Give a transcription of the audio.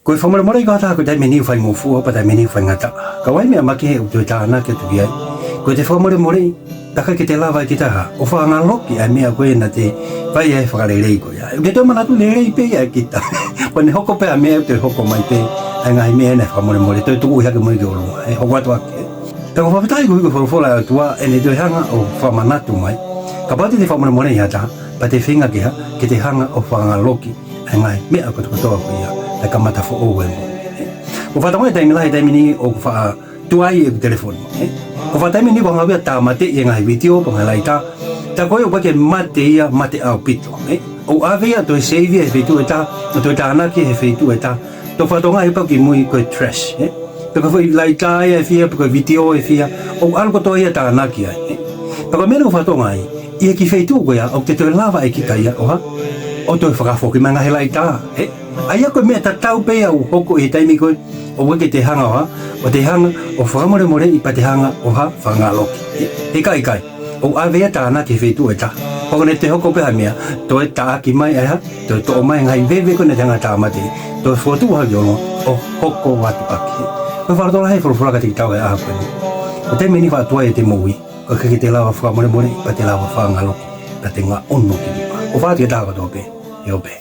Koe whamoremore kata ko tai meni whai mofua pa tai meni whai ngata. Ka wai mea maki he utu ta ana ke tu ai. Koe te whamoremore taka ke te lava ki taha. O fakangaloki ai mea koe na te vai ai whakarelei koe ai. Ke tō manatu lerei pe ai kita. Koe ne hoko pe a mea te hoko mai pe. Ai ngai mea ne whamoremore. Toi tuku hake moi ke olunga. Ai hoko atu ake. Ka whapatai ko hiko whorofora atua e ne toi hanga o whamanatu mai. Ka pati te whamoremore i hata. Pa te whinga ke ha ke te hanga o fakangaloki. Ai ngai mea ko tukotoa ko ia. Ai ka mata fo o wemo. Ko whatangoe taimi lai taimi ni o wha tuai e telefoni. Ko whataimi ni ko ngawea tā mate i ngai video ko ngai lai tā. Tā koe o pake mate ia mate au pito. O awea toi save e whetu e tā. O toi tānaki e whetu e tā. Tō whatonga e paki mui koe trash. Paka whai lai tā e whia, paka video e whia. O alko toi ia tānaki ai. Paka mena ko whatonga ai. Ia ki whetu koe a o te toi lava e ki kai a oha. O toi whakafoki manga he lai tā. Ai ako mea tatau pe au hoko e taimi koe o wake te hanga oha. O te hanga o whakamoremore i pa te hanga oha fakangaloki. He kai kai. O awea tāna ke whetu e tā. Hoko ne te hoko peha mea. Toi tā ki mai ai ha. Toi to o mai ngai vewe ko ne te hanga tā mate. Toi whotu haki ono o hoko watu aki. Koe wharatora hei whorofuraka te ki tau e aha koe. O te meni whatua e te moui. Koe kake te lawa whakamoremore i pa te lawa fakangaloki. Pa te ngā ono ki nipa. O whātia tā katoa pe. E o pe.